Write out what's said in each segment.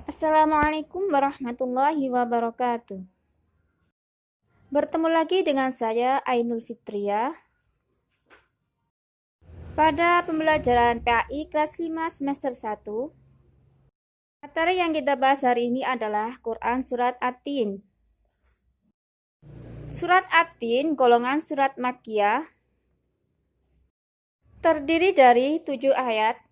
Assalamualaikum warahmatullahi wabarakatuh. Bertemu lagi dengan saya Ainul Fitria pada pembelajaran PAI kelas 5 semester 1. Materi yang kita bahas hari ini adalah Quran Surat At-Tin. Surat At-Tin golongan surat Makkiyah, terdiri dari 7 ayat.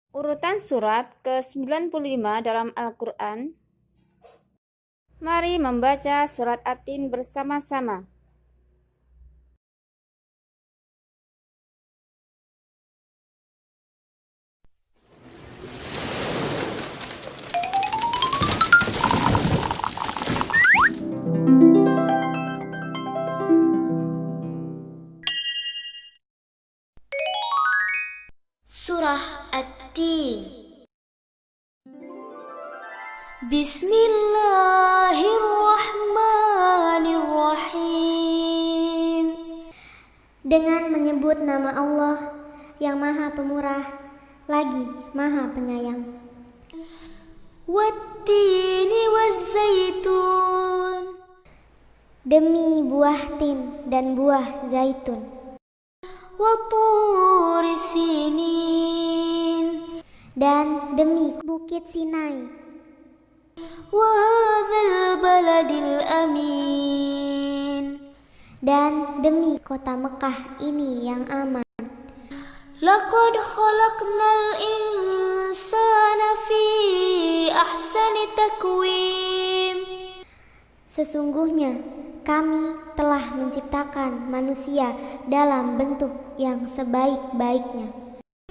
Urutan surat ke-95 dalam Al-Quran. Mari membaca surat At-Tin bersama-sama. Surah At-Tin. Bismillahirrahmanirrahim. Dengan menyebut nama Allah yang Maha Pemurah lagi Maha Penyayang. Wat-tini waz-zaitun. Demi buah tin dan buah zaitun. Wa-turi sinin. Dan demi bukit Sinai. Wa hadzal baladil amin. Dan demi kota Mekah ini yang aman. Laqad khalaqnal insana fi ahsani takwim. Sesungguhnya kami telah menciptakan manusia dalam bentuk yang sebaik-baiknya.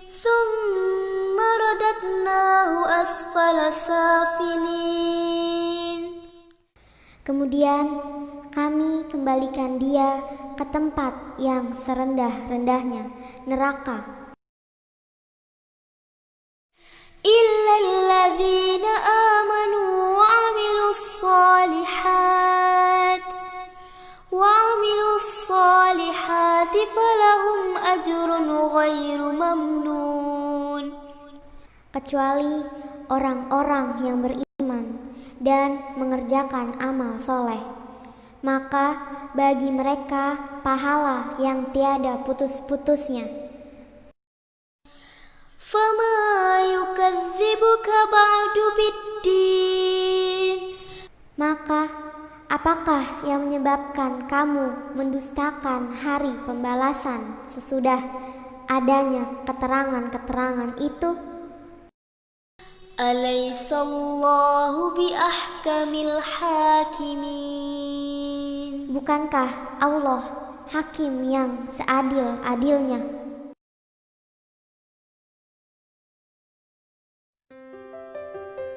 Tsumma radadnahu asfala safilin. Kemudian kami kembalikan dia ke tempat yang serendah-rendahnya, neraka. Illal ladzina amanu wa 'amilus salihati falahum ajrun ghairu mamnun. Kecuali orang-orang yang beriman dan mengerjakan amal soleh, maka bagi mereka pahala yang tiada putus-putusnya. Fama yukadzibuka ba'du biddin. Maka apakah yang menyebabkan kamu mendustakan hari pembalasan sesudah adanya keterangan-keterangan itu? Alaysallahu biahkamil hakimin. Bukankah Allah hakim yang seadil-adilnya?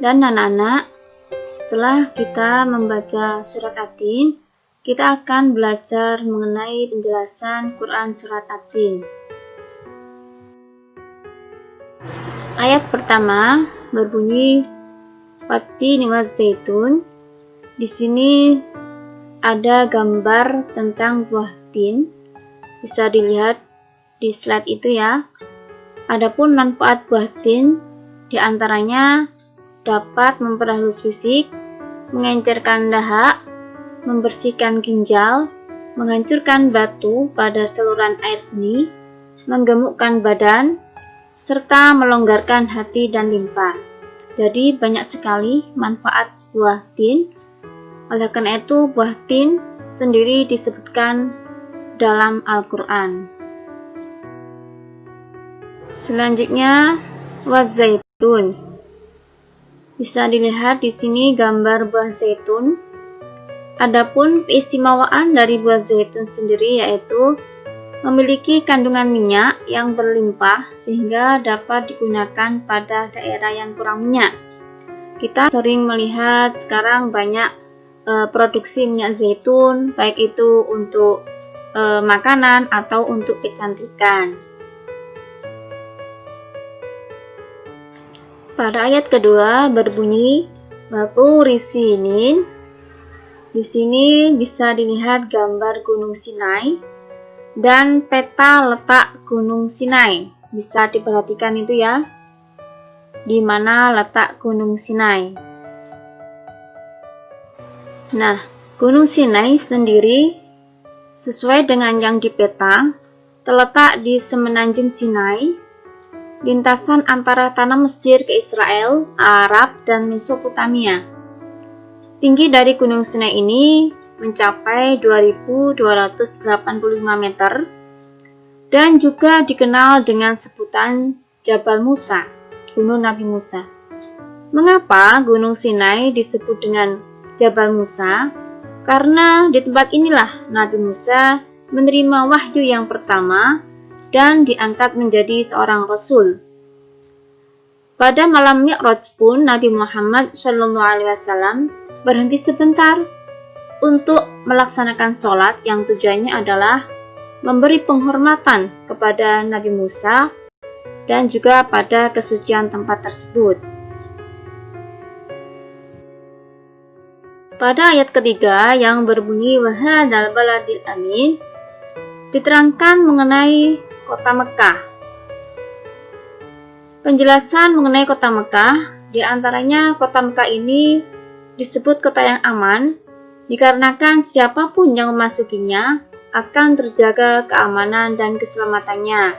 Dan anak-anak, setelah kita membaca surat At-Tin, kita akan belajar mengenai penjelasan Quran surat At-Tin. Ayat pertama berbunyi Wat-tini waz-zaitun. Di sini ada gambar tentang buah tin. Bisa dilihat di slide itu ya. Adapun manfaat buah tin diantaranya dapat memperhalus fisik, mengencerkan dahak, membersihkan ginjal, menghancurkan batu pada saluran air seni, menggemukkan badan, serta melonggarkan hati dan limpa. Jadi banyak sekali manfaat buah tin. Oleh karena itu buah tin sendiri disebutkan dalam Al-Quran. Selanjutnya waz-zaitun. Bisa dilihat di sini gambar buah zaitun. Adapun keistimewaan dari buah zaitun sendiri yaitu memiliki kandungan minyak yang berlimpah sehingga dapat digunakan pada daerah yang kurang minyak. Kita sering melihat sekarang banyak produksi minyak zaitun, baik itu untuk makanan atau untuk kecantikan. Pada ayat kedua berbunyi Wa-turi sinin. Di sini bisa dilihat gambar Gunung Sinai dan peta letak Gunung Sinai. Bisa diperhatikan itu ya. di mana letak Gunung Sinai. Nah, Gunung Sinai sendiri sesuai dengan yang di peta terletak di semenanjung Sinai, lintasan antara tanah Mesir ke Israel, Arab, dan Mesopotamia. Tinggi dari Gunung Sinai ini mencapai 2.285 meter dan juga dikenal dengan sebutan Jabal Musa, Gunung Nabi Musa. Mengapa Gunung Sinai disebut dengan Jabal Musa? Karena di tempat inilah Nabi Musa menerima wahyu yang pertama dan diangkat menjadi seorang rasul. Pada malam Mi'raj pun Nabi Muhammad SAW berhenti sebentar untuk melaksanakan sholat yang tujuannya adalah memberi penghormatan kepada Nabi Musa dan juga pada kesucian tempat tersebut. Pada ayat ketiga yang berbunyi wahadzal baladil amin diterangkan mengenai kota Mekah. Penjelasan mengenai kota Mekah, di antaranya kota Mekah ini disebut kota yang aman dikarenakan siapapun yang memasukinya akan terjaga keamanan dan keselamatannya.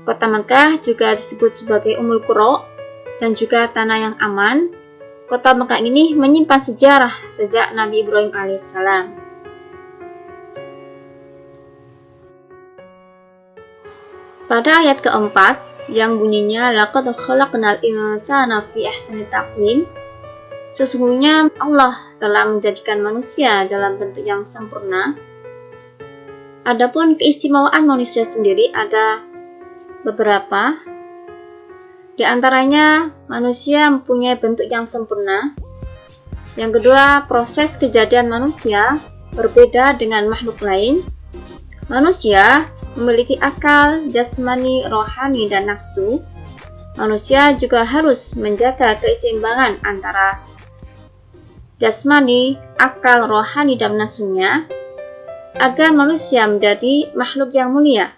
Kota Mekah juga disebut sebagai Ummul Qura dan juga tanah yang aman. Kota Mekah ini menyimpan sejarah sejak Nabi Ibrahim alaihissalam. Pada ayat keempat yang bunyinya laqad khalaqnal insana fi ahsani taqwim, sesungguhnya Allah telah menjadikan manusia dalam bentuk yang sempurna. Adapun keistimewaan manusia sendiri ada beberapa. Di antaranya, manusia mempunyai bentuk yang sempurna. Yang kedua, proses kejadian manusia berbeda dengan makhluk lain. Manusia memiliki akal, jasmani, rohani, dan nafsu. Manusia juga harus menjaga keseimbangan antara jasmani, akal, rohani, dan nafsunya agar manusia menjadi makhluk yang mulia.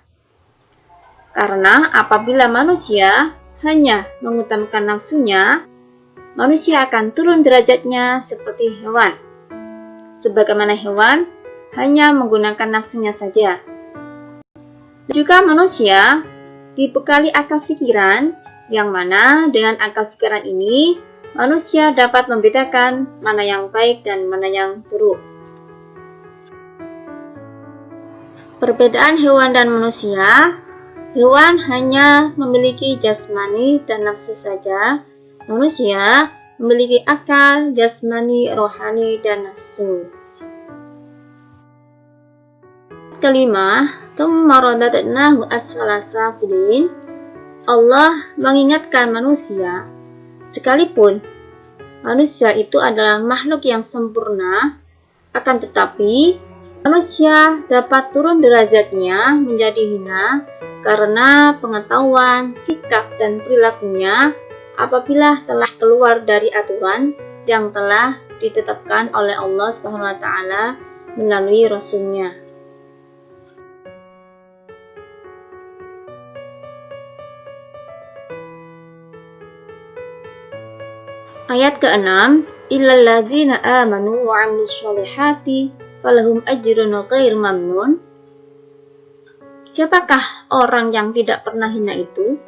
Karena apabila manusia hanya mengutamakan nafsunya, manusia akan turun derajatnya seperti hewan. Sebagaimana hewan hanya menggunakan nafsunya saja. Juga manusia dibekali akal pikiran, yang mana dengan akal pikiran ini, manusia dapat membedakan mana yang baik dan mana yang buruk. Perbedaan hewan dan manusia, hewan hanya memiliki jasmani dan nafsu saja. Manusia memiliki akal, jasmani, rohani, dan nafsu. Kelima, tsumma radadnahu asfala safilin. Allah mengingatkan manusia, sekalipun manusia itu adalah makhluk yang sempurna, akan tetapi manusia dapat turun derajatnya menjadi hina karena pengetahuan, sikap, dan perilakunya apabila telah keluar dari aturan yang telah ditetapkan oleh Allah SWT melalui Rasul-Nya. Ayat ke-6, illal ladzina amanu wa 'amilus sholihati falahum ajrun ghair mamnun. Siapakah orang yang tidak pernah hina itu?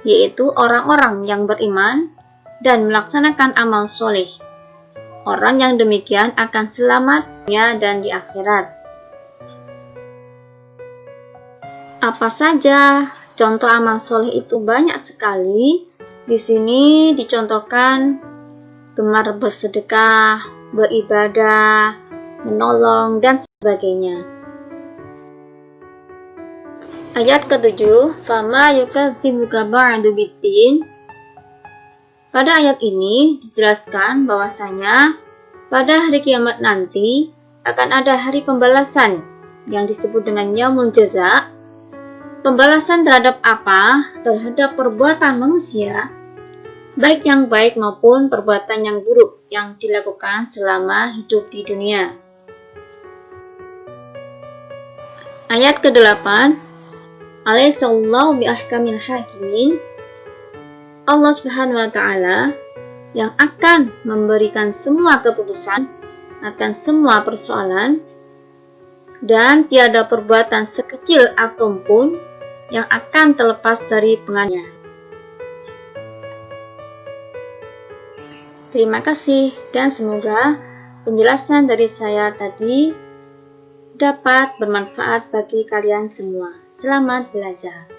Yaitu orang-orang yang beriman dan melaksanakan amal soleh. Orang yang demikian akan selamat di dunia dan di akhirat. Apa saja contoh amal soleh itu banyak sekali. Di sini dicontohkan gemar bersedekah, beribadah, menolong, dan sebagainya. Ayat ke-7, fama yukadzibuka ba'du biddin. Pada ayat ini dijelaskan bahwasanya pada hari kiamat nanti akan ada hari pembalasan yang disebut dengan yaumul jaza. Pembalasan terhadap apa? Terhadap perbuatan manusia, baik yang baik maupun perbuatan yang buruk yang dilakukan selama hidup di dunia. Ayat ke-8, Alaihissallahu biahkamil hakimin. Allah Subhanahu wa Ta'ala yang akan memberikan semua keputusan akan semua persoalan, dan tiada perbuatan sekecil atom pun yang akan terlepas dari pengaruhnya. Terima kasih, dan semoga penjelasan dari saya tadi dapat bermanfaat bagi kalian semua. Selamat belajar.